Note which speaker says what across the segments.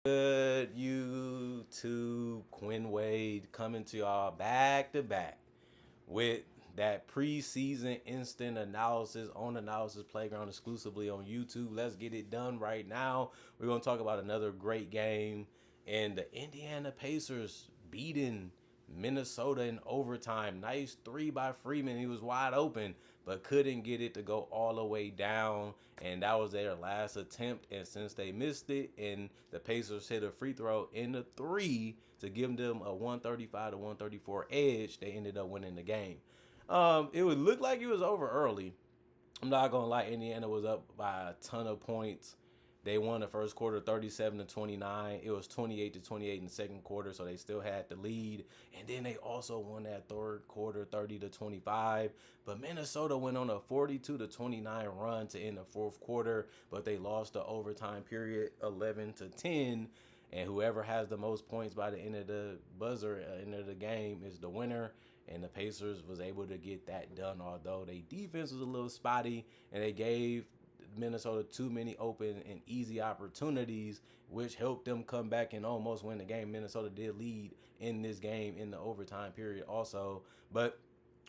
Speaker 1: Good YouTube, Quinn Wade coming to y'all back to back with that preseason instant analysis on Analysis Playground exclusively on YouTube. Let's get it done right now. We're going to talk about another great game and the Indiana Pacers beating Minnesota in overtime. Nice three by Freeman. He was wide open, but couldn't get it to go all the way down. And that was their last attempt. And since they missed it, and the Pacers hit a free throw in the three to give them a 135 to 134 edge, they ended up winning the game. It would look like it was over early. I'm not gonna lie, Indiana was up by a ton of points. They won the first quarter 37 to 29. It was 28 to 28 in the second quarter, so they still had the lead. And then they also won that third quarter 30 to 25. But Minnesota went on a 42 to 29 run to end the fourth quarter, but they lost the overtime period 11 to 10. And whoever has the most points by the end of the buzzer, end of the game, is the winner. And the Pacers was able to get that done, although their defense was a little spotty, and they gave Minnesota too many open and easy opportunities, which helped them come back and almost win the game. Minnesota did lead in this game in the overtime period also, but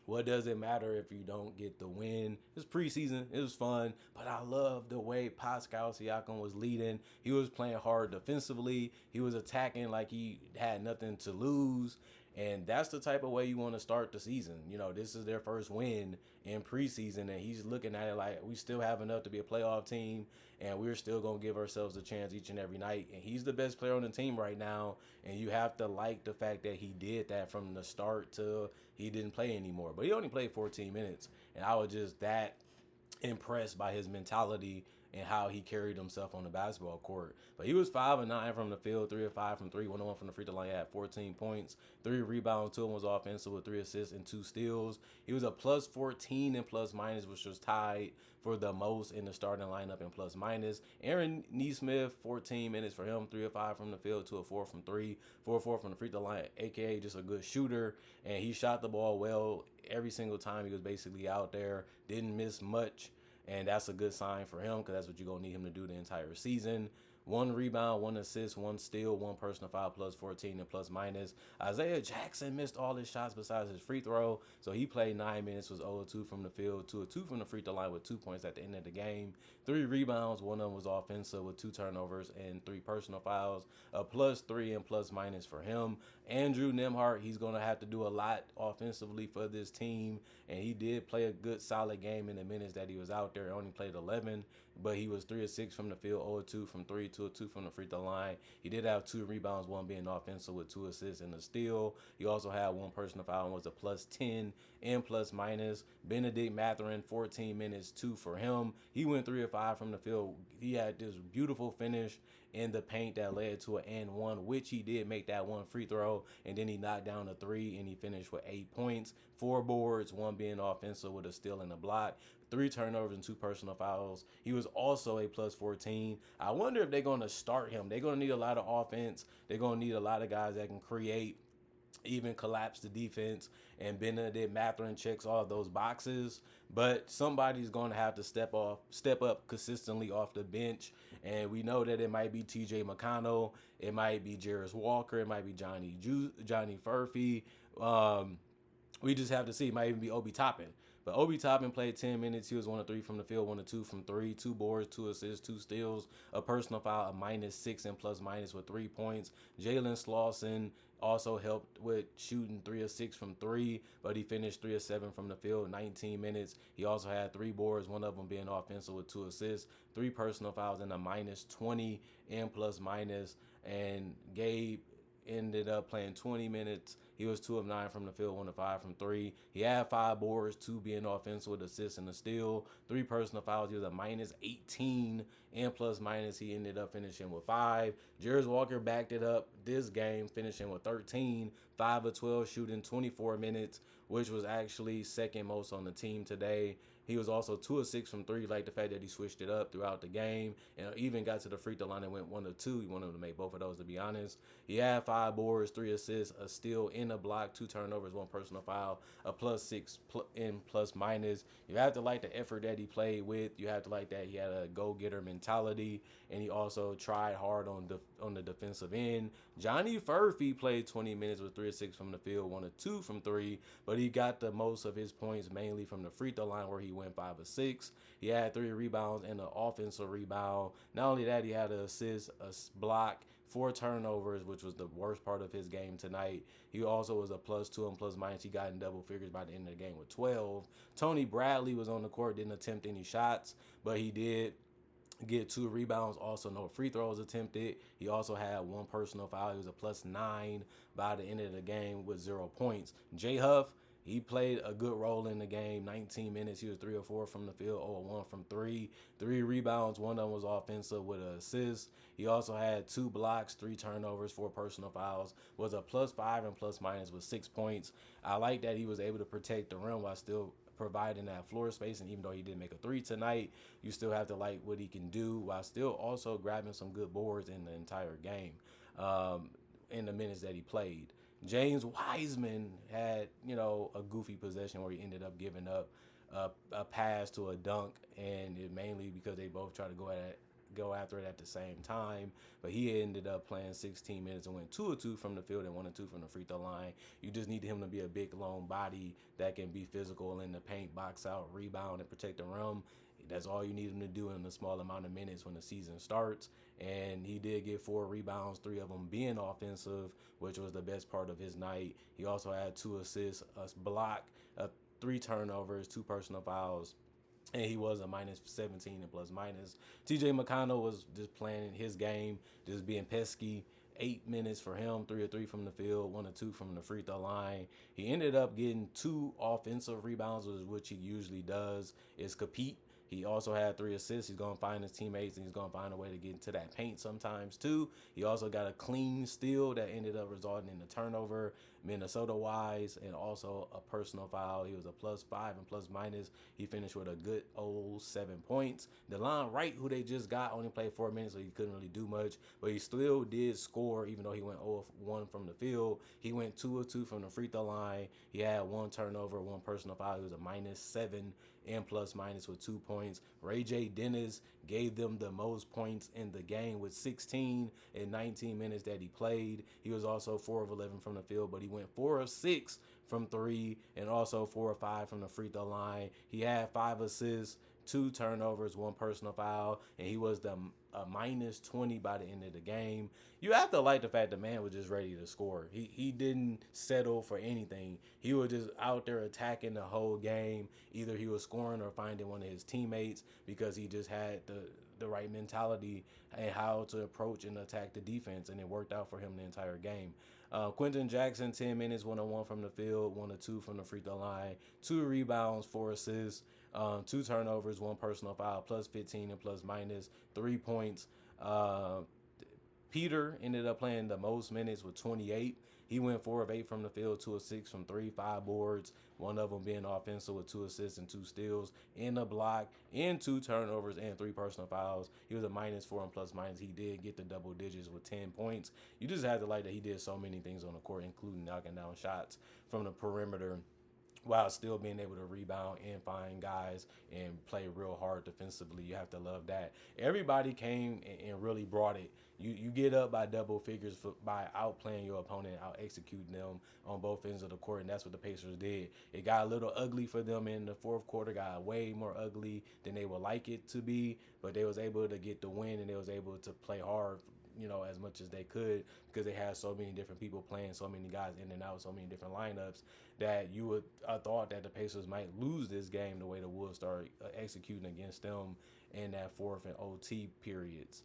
Speaker 1: what does it matter if you don't get the win? It's preseason. It was fun, but I love the way Pascal Siakam was leading. He was playing hard defensively. He was attacking like he had nothing to lose. And that's the type of way you want to start the season. You know, this is their first win in preseason, and he's looking at it like we still have enough to be a playoff team, and we're still going to give ourselves a chance each and every night. And he's the best player on the team right now, and you have to like the fact that he did that from the start to he didn't play anymore. But he only played 14 minutes, and I was just that impressed by his mentality and how he carried himself on the basketball court. But he was 5 and 9 from the field, 3 of 5 from three, 1 of 1 from the free throw line. He had 14 points, 3 rebounds, 2 of them was offensive with 3 assists and 2 steals. He was a plus 14 in plus minus, which was tied for the most in the starting lineup in plus minus. Aaron Nesmith, 14 minutes for him, 3 of 5 from the field, 2 of 4 from three, 4 of 4 from the free throw line, aka just a good shooter. And he shot the ball well every single time he was basically out there, didn't miss much. And that's a good sign for him because that's what you're going to need him to do the entire season. 1 rebound, 1 assist, 1 steal, 1 personal foul, plus 14 and plus minus. Isaiah Jackson missed all his shots besides his free throw, so he played 9 minutes, was 0 of 2 from the field, 2 of 2 from the free throw line with 2 points at the end of the game. 3 rebounds, 1 of them was offensive with 2 turnovers and 3 personal fouls. A plus 3 and plus minus for him. Andrew Nembhard, he's going to have to do a lot offensively for this team, and he did play a good solid game in the minutes that he was out there. He only played 11, but he was 3 of 6 from the field, 0 of 2 from 3, 2 of 2 from the free throw line. He did have 2 rebounds, 1 being offensive with 2 assists and a steal. He also had 1 personal foul and was a plus 10 and plus minus. Benedict Mathurin, 14 minutes, 2 for him. He went 3 of 5 from the field. He had this beautiful finish in the paint that led to an and one, which he did make that 1 free throw, and then he knocked down a 3, and he finished with 8 points, 4 boards, 1 being offensive with a steal and a block, 3 turnovers and 2 personal fouls. He was also a plus 14. I wonder if they're going to start him. They're going to need a lot of offense. They're going to need a lot of guys that can create, even collapse the defense, and Benedict Mathurin checks all of those boxes. But somebody's going to have to step up consistently off the bench, and we know that it might be T.J. McConnell, it might be Jarris Walker, it might be Johnny Furphy. We just have to see. It might even be Obi Toppin. But Obi Toppin played 10 minutes. He was 1 of 3 from the field, 1 of 2 from 3, 2 boards, 2 assists, 2 steals, a personal foul, a minus 6 and plus minus with 3 points. Jalen Slauson also helped with shooting 3 of 6 from 3, but he finished 3 of 7 from the field, 19 minutes. He also had 3 boards, 1 of them being offensive with 2 assists, 3 personal fouls, and a minus 20 and plus minus. And Gabe ended up playing 20 minutes. He was 2 of 9 from the field, 1 of 5 from 3. He had 5 boards, 2 being offensive with assists and a steal, 3 personal fouls. He was a minus 18 and plus minus. He ended up finishing with 5. Jarris Walker backed it up this game, finishing with 13, 5 of 12, shooting 24 minutes, which was actually second most on the team today. He was also 2 of 6 from 3, like the fact that he switched it up throughout the game and even got to the free throw line and went 1 of 2. He wanted to make both of those, to be honest. He had 5 boards, 3 assists, a steal in a block, 2 turnovers, 1 personal foul, a plus 6 in plus minus. You have to like the effort that he played with. You have to like that he had a go-getter mentality, and he also tried hard on the defensive end. Johnny Furphy played 20 minutes with 3 of 6 from the field, 1 of 2 from 3, but he got the most of his points mainly from the free throw line where he went 5 of 6. He had 3 rebounds and an offensive rebound. Not only that, he had an assist, a block, 4 turnovers, which was the worst part of his game tonight. He also was a +2 and plus minus. He got in double figures by the end of the game with 12. Tony Bradley was on the court, didn't attempt any shots, but he did get 2 rebounds, also no free throws attempted. He also had 1 personal foul. He was a +9 by the end of the game with 0 points. Jay Huff, he played a good role in the game. 19 minutes, he was 3 of 4 from the field, 0 of 1 from 3. 3 rebounds, 1 of them was offensive with an assist. He also had 2 blocks, 3 turnovers, 4 personal fouls. Was a +5 and plus minus with 6 points. I like that he was able to protect the rim while still providing that floor space, and even though he didn't make a 3 tonight, you still have to like what he can do while still also grabbing some good boards in the entire game, in the minutes that he played. James Wiseman had, a goofy possession where he ended up giving up a pass to a dunk, and it mainly because they both tried to go after it at the same time. But he ended up playing 16 minutes and went 2 of 2 from the field and 1 of 2 from the free throw line. You just need him to be a big, long body that can be physical in the paint, box out, rebound, and protect the rim. That's all you need him to do in a small amount of minutes when the season starts. And he did get 4 rebounds, 3 of them being offensive, which was the best part of his night. He also had 2 assists, a block, 3 turnovers, 2 personal fouls, and he was a -17 and plus minus. TJ McConnell was just playing his game, just being pesky. 8 minutes for him, 3 of 3 from the field, 1 of 2 from the free throw line. He ended up getting 2 offensive rebounds, which he usually does, is compete. He also had 3 assists. He's going to find his teammates, and he's going to find a way to get into that paint sometimes, too. He also got a clean steal that ended up resulting in a turnover, Minnesota-wise, and also a personal foul. He was a +5 and plus minus. He finished with a good old 7 points. DeLon Wright, who they just got, only played 4 minutes, so he couldn't really do much, but he still did score, even though he went 0 of 1 from the field. He went 2 of 2 from the free throw line. He had 1 turnover, 1 personal foul. He was a -7 and plus minus with 2 points. Ray J. Dennis gave them the most points in the game with 16 in 19 minutes that he played. He was also 4 of 11 from the field, but he went 4 of 6 from 3 and also 4 of 5 from the free throw line. He had 5 assists, 2 turnovers, 1 personal foul, and he was the -20 by the end of the game. You have to like the fact the man was just ready to score. He didn't settle for anything. He was just out there attacking the whole game. Either he was scoring or finding one of his teammates because he just had the right mentality and how to approach and attack the defense, and it worked out for him the entire game. Quentin Jackson, 10 minutes, 1 of 1 from the field, 1 of 2 from the free throw line, 2 rebounds, 4 assists, 2 turnovers, 1 personal foul, +15 and plus minus, 3 points. Peter ended up playing the most minutes with 28. He went 4 of 8 from the field, 2 of 6 from 3, 5 boards, 1 of them being offensive with 2 assists and 2 steals, and a block, and 2 turnovers, and 3 personal fouls. He was a -4 and plus minus. He did get the double digits with 10 points. You just have to like that he did so many things on the court, including knocking down shots from the perimeter, while still being able to rebound and find guys and play real hard defensively. You have to love that. Everybody came and really brought it. You get up by double figures by outplaying your opponent, out executing them on both ends of the court, and that's what the Pacers did. It got a little ugly for them in the fourth quarter, got way more ugly than they would like it to be, but they was able to get the win, and they was able to play hard, as much as they could, because they had so many different people playing, so many guys in and out, so many different lineups, that you would thought that the Pacers might lose this game the way the Wolves started executing against them in that fourth and OT periods.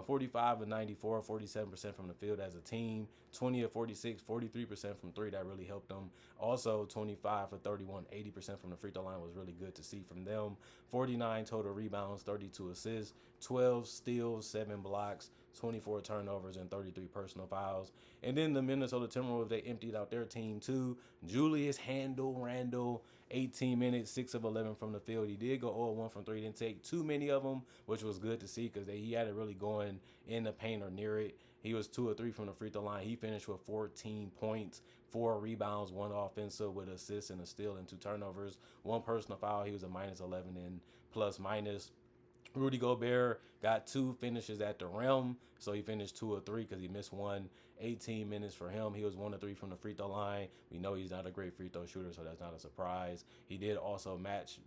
Speaker 1: 45 of 94, 47% from the field as a team, 20 of 46, 43% from 3. That really helped them. Also, 25 for 31, 80% from the free throw line was really good to see from them. 49 total rebounds, 32 assists, 12 steals, 7 blocks, 24 turnovers, and 33 personal fouls. And then the Minnesota Timberwolves, they emptied out their team too. Julius Randle, 18 minutes, 6 of 11 from the field. He did go 0 of 1 from 3. Didn't take too many of them, which was good to see because he had it really going in the paint or near it. He was 2 of 3 from the free throw line. He finished with 14 points, 4 rebounds, 1 offensive with assists and a steal and 2 turnovers, 1 personal foul. He was a -11 in plus minus. Rudy Gobert got 2 finishes at the rim, so he finished 2 of 3 because he missed one. 18 minutes for him. He was 1 of 3 from the free throw line. We know he's not a great free throw shooter, so that's not a surprise. He did also match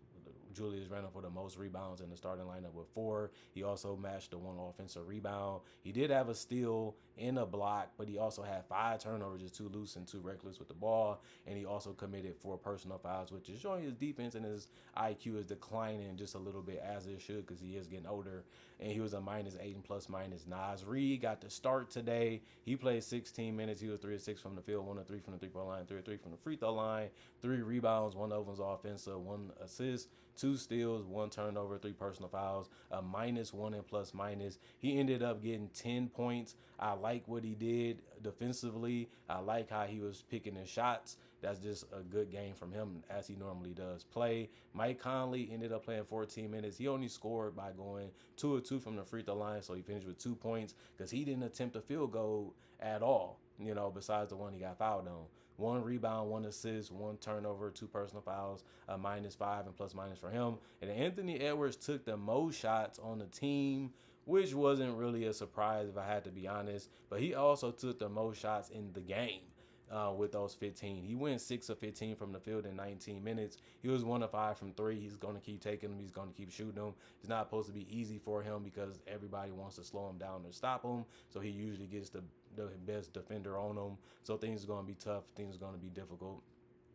Speaker 1: Julius Randle for the most rebounds in the starting lineup with 4. He also matched the one offensive rebound. He did have a steal and a block, but he also had 5 turnovers, just 2 loose and 2 reckless with the ball. And he also committed 4 personal fouls, which is showing his defense and his IQ is declining just a little bit, as it should, because he is getting older. And he was a -8 and plus minus. Nas Reed got the start today. He played 16 minutes. He was 3 of 6 from the field, 1 of 3 from the 3-point line, 3 of 3 from the free throw line, 3 rebounds, 1 of them was offensive, 1 assist, 2 steals, 1 turnover, 3 personal fouls, a -1 and plus minus. He ended up getting 10 points. I like what he did defensively. I like how he was picking his shots. That's just a good game from him, as he normally does play. Mike Conley ended up playing 14 minutes. He only scored by going 2 of 2 from the free throw line, so he finished with 2 points because he didn't attempt a field goal at all, besides the one he got fouled on. 1 rebound, 1 assist, 1 turnover, 2 personal fouls, a -5 and plus minus for him. And Anthony Edwards took the most shots on the team, which wasn't really a surprise if I had to be honest. But he also took the most shots in the game. With those 15. He went 6 of 15 from the field in 19 minutes. He was 1 of 5 from 3. He's going to keep taking them. He's going to keep shooting them. It's not supposed to be easy for him because everybody wants to slow him down or stop him. So he usually gets the best defender on him. So things are going to be tough. Things are going to be difficult.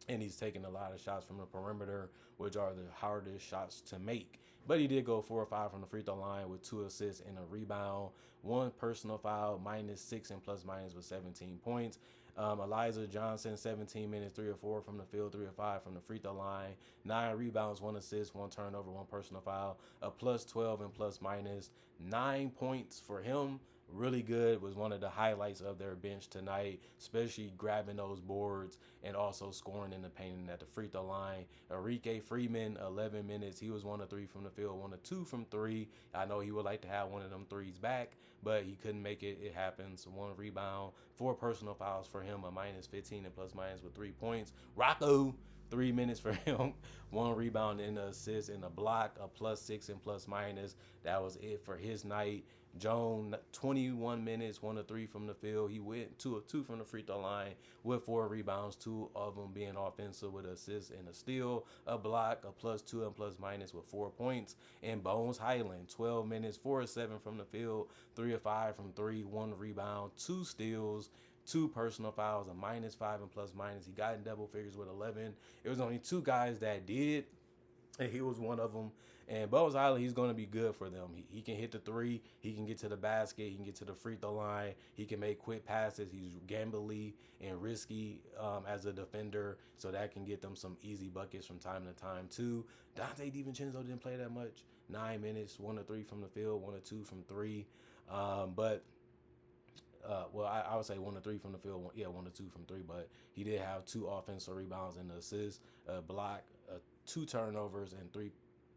Speaker 1: And he's taking a lot of shots from the perimeter, which are the hardest shots to make. But he did go 4 or 5 from the free throw line with 2 assists and a rebound, 1 personal foul, -6 and plus minus with 17 points. Elijah Johnson, 17 minutes, 3 or 4 from the field, 3 or 5 from the free throw line, 9 rebounds, 1 assist, 1 turnover, 1 personal foul, a +12 and plus minus, 9 points for him. Really good. Was one of the highlights of their bench tonight, especially grabbing those boards and also scoring in the paint and at the free throw line. Enrique Freeman, 11 minutes. He was 1 of 3 from the field, 1 of 2 from 3. I know he would like to have one of them threes back, but he couldn't make it. It happens. 1 rebound, 4 personal fouls for him, a -15 and plus minus with 3 points. Rocco, 3 minutes for him, 1 rebound and an assist and a block, a +6 and plus minus. That was it for his night. Joan, 21 minutes, 1 of 3 from the field. He went 2 of 2 from the free throw line with 4 rebounds, 2 of them being offensive with an assist and a steal, a block, a +2 and plus minus with 4 points. And Bones Highland, 12 minutes, 4 of 7 from the field, 3 of 5 from 3, 1 rebound, 2 steals, 2 personal fouls, a -5 and plus minus. He got in double figures with 11. It was only 2 guys that did, and he was one of them. And Bones Highland, he's going to be good for them. He can hit the 3. He can get to the basket. He can get to the free throw line. He can make quick passes. He's gambly and risky as a defender, so that can get them some easy buckets from time to time, too. Dante DiVincenzo didn't play that much. 9 minutes, 1 of 3 from the field, 1 of 2 from 3. I would say 1 of 3 from the field. 1 of 2 from 3. But he did have 2 offensive rebounds and an assist, a block, 2 turnovers, and 3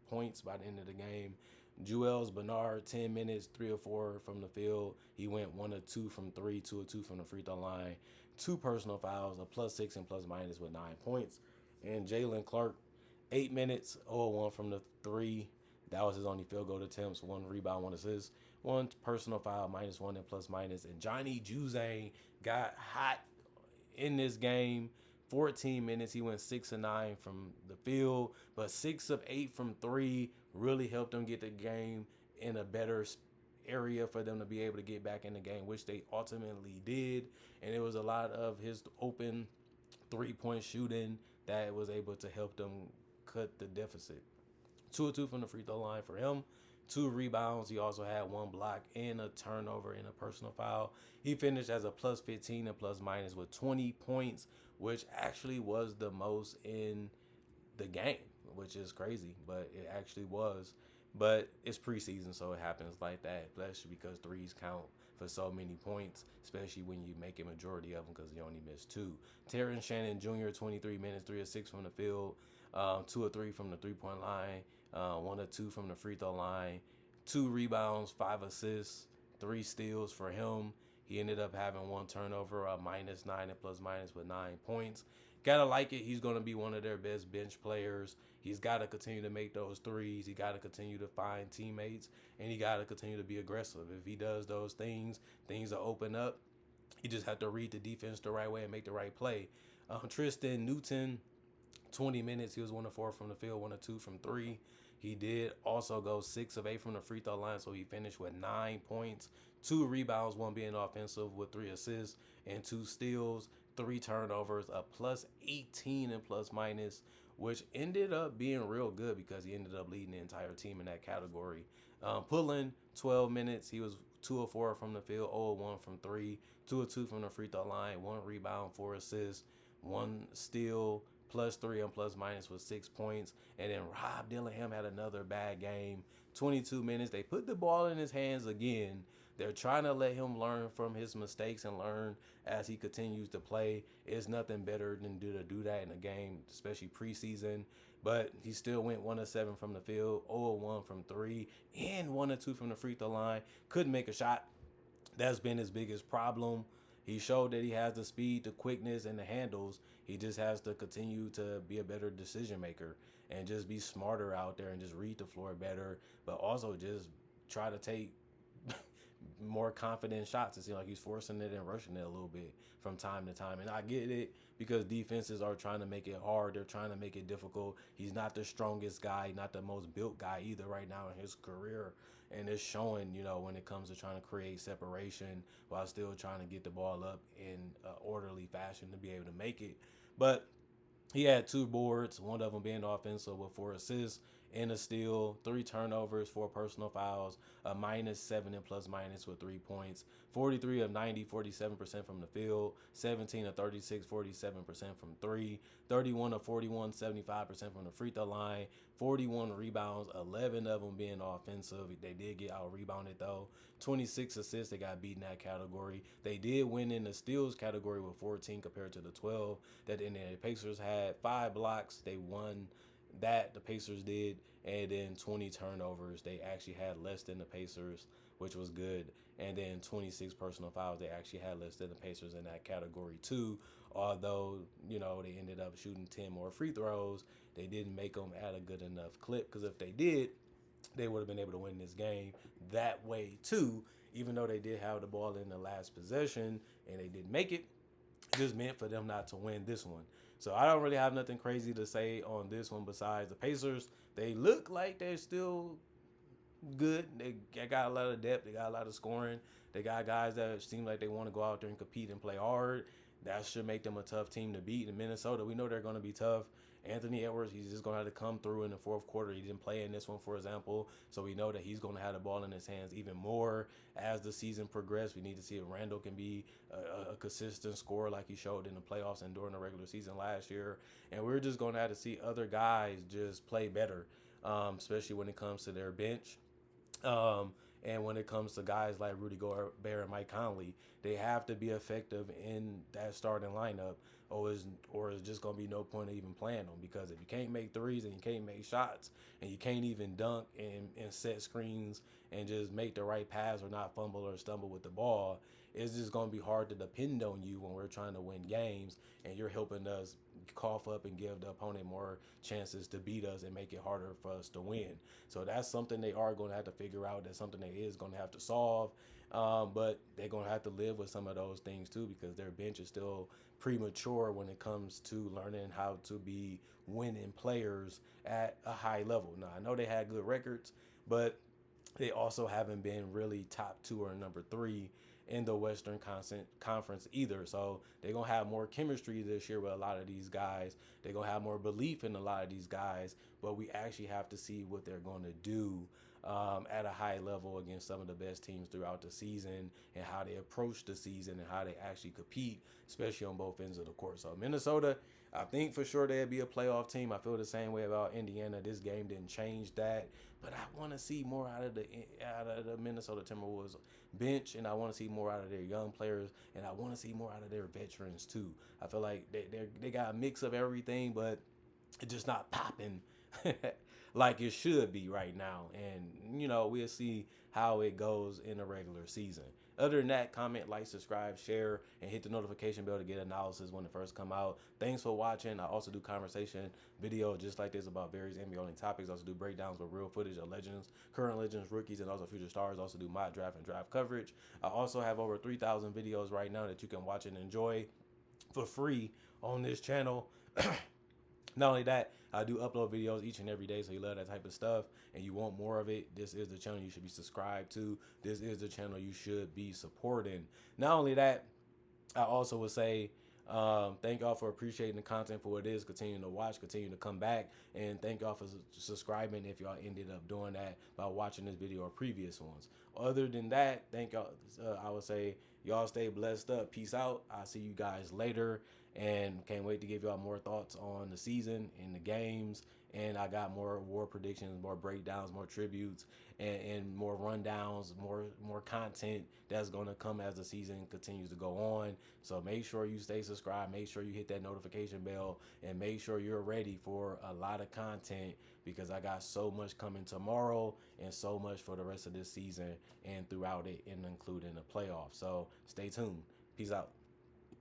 Speaker 1: points by the end of the game. Juelz Bernard, 10 minutes, 3 or 4 from the field. He went 1 of 2 from 3, 2 of 2 from the free throw line, 2 personal fouls, a +6 and plus minus with 9 points. And Jalen Clark, 8 minutes, 0-1 from the 3. That was his only field goal attempts, 1 rebound, 1 assist, 1 personal foul, -1 and plus minus. And Johnny Juzang got hot in this game. 14 minutes, he went 6 of 9 from the field, but 6 of 8 from 3 really helped them get the game in a better area for them to be able to get back in the game, which they ultimately did. And it was a lot of his open 3-point shooting that was able to help them cut the deficit. 2 of 2 from the free throw line for him. 2 rebounds. He also had 1 block and a turnover and a personal foul. He finished as a +15 and plus minus with 20 points, which actually was the most in the game, which is crazy, but it actually was. But it's preseason, so it happens like that, especially because threes count for so many points, especially when you make a majority of them because you only missed 2. Terrence Shannon Jr., 23 minutes, 3 of 6 from the field, 2 of 3 from the 3-point line, 1 of 2 from the free throw line, 2 rebounds, 5 assists, 3 steals for him. He ended up having one turnover, a -9 and plus minus with 9 points. Gotta like it. He's gonna be one of their best bench players. He's got to continue to make those threes. He got to continue to find teammates, and he got to continue to be aggressive. If he does those things, things will open up. You just have to read the defense the right way and make the right play. Tristan Newton, 20 minutes. He was 1 of 4 from the field, 1 of 2 from three. He did also go 6 of 8 from the free throw line, so he finished with 9 points, 2 rebounds, one being offensive with 3 assists and 2 steals, 3 turnovers, a plus 18 and plus minus, which ended up being real good because he ended up leading the entire team in that category. Pulling 12 minutes, he was 2 of 4 from the field, 0 of 1 from three, 2 of 2 from the free throw line, 1 rebound, 4 assists, 1 steal, +3 and plus minus with 6 points. And then Rob Dillingham had another bad game. 22 minutes. They put the ball in his hands again. They're trying to let him learn from his mistakes and learn as he continues to play. It's nothing better than to do that in a game, especially preseason. But he still went 1 of 7 from the field, 0 of 1 from three, and 1 of 2 from the free throw line. Couldn't make a shot. That's been his biggest problem. He showed that he has the speed, the quickness, and the handles. He just has to continue to be a better decision maker and just be smarter out there and just read the floor better, but also just try to take more confident shots. It seems like he's forcing it and rushing it a little bit from time to time. And I get it because defenses are trying to make it hard. They're trying to make it difficult. He's not the strongest guy, not the most built guy either right now in his career. And it's showing, when it comes to trying to create separation while still trying to get the ball up in an orderly fashion to be able to make it. But he had 2 boards, one of them being offensive with 4 assists and a steal, 3 turnovers, 4 personal fouls, a -7 and plus minus with 3 points, 43 of 90, 47% from the field, 17 of 36, 47% from three, 31 of 41, 75% from the free throw line, 41 rebounds, 11 of them being offensive. They did get out rebounded though. 26 assists, they got beat in that category. They did win in the steals category with 14 compared to the 12 that the Pacers had. 5 blocks, they won that, the Pacers did, and then 20 turnovers. They actually had less than the Pacers, which was good. And then 26 personal fouls. They actually had less than the Pacers in that category too. Although, they ended up shooting 10 more free throws, they didn't make them at a good enough clip, because if they did, they would have been able to win this game that way too. Even though they did have the ball in the last possession and they didn't make it, it just meant for them not to win this one. So I don't really have nothing crazy to say on this one besides the Pacers. They look like they're still good. They got a lot of depth. They got a lot of scoring. They got guys that seem like they want to go out there and compete and play hard. That should make them a tough team to beat. In Minnesota, we know they're going to be tough. Anthony Edwards, he's just going to have to come through in the fourth quarter. He didn't play in this one, for example, so we know that he's going to have the ball in his hands even more as the season progresses. We need to see if Randall can be a consistent scorer like he showed in the playoffs and during the regular season last year. And we're just going to have to see other guys just play better, especially when it comes to their bench. And when it comes to guys like Rudy Gobert and Mike Conley, they have to be effective in that starting lineup, or is just going to be no point of even playing them, because if you can't make threes and you can't make shots and you can't even dunk and set screens and just make the right pass or not fumble or stumble with the ball, it's just going to be hard to depend on you when we're trying to win games and you're helping us cough up and give the opponent more chances to beat us and make it harder for us to win. So that's something they are going to have to figure out. That's something they is going to have to solve. But they're going to have to live with some of those things too, because their bench is still premature when it comes to learning how to be winning players at a high level. Now, I know they had good records, but they also haven't been really top 2 or number 3 in the Western Conference either. So they're going to have more chemistry this year with a lot of these guys. They're going to have more belief in a lot of these guys, but we actually have to see what they're going to do at a high level against some of the best teams throughout the season, and how they approach the season and how they actually compete, especially on both ends of the court. So Minnesota, I think for sure they'd be a playoff team. I feel the same way about Indiana. This game didn't change that, but I want to see more out of the Minnesota Timberwolves bench, and I want to see more out of their young players, and I want to see more out of their veterans too. I feel like they got a mix of everything, but it's just not popping like it should be right now. And we'll see how it goes in the regular season. Other than that, comment, like, subscribe, share, and hit the notification bell to get analysis when it first come out. Thanks for watching. I also do conversation videos just like this about various NBA only topics. I also do breakdowns with real footage of legends, current legends, rookies, and also future stars. I also do mock draft and draft coverage. I also have over 3,000 videos right now that you can watch and enjoy for free on this channel. Not only that, I do upload videos each and every day, so you love that type of stuff and you want more of it, this is the channel you should be subscribed to. This is the channel you should be supporting. Not only that, I also would say thank y'all for appreciating the content for what it is. Continue to watch, continue to come back, and thank y'all for subscribing if y'all ended up doing that by watching this video or previous ones. Other than that, thank y'all. I would say y'all stay blessed up. Peace out. I'll see you guys later, and can't wait to give y'all more thoughts on the season and the games. And I got more award predictions, more breakdowns, more tributes, and more rundowns, more content that's going to come as the season continues to go on. So make sure you stay subscribed, make sure you hit that notification bell, and make sure you're ready for a lot of content, because I got so much coming tomorrow and so much for the rest of this season and throughout it, and including the playoffs. So stay tuned. Peace out.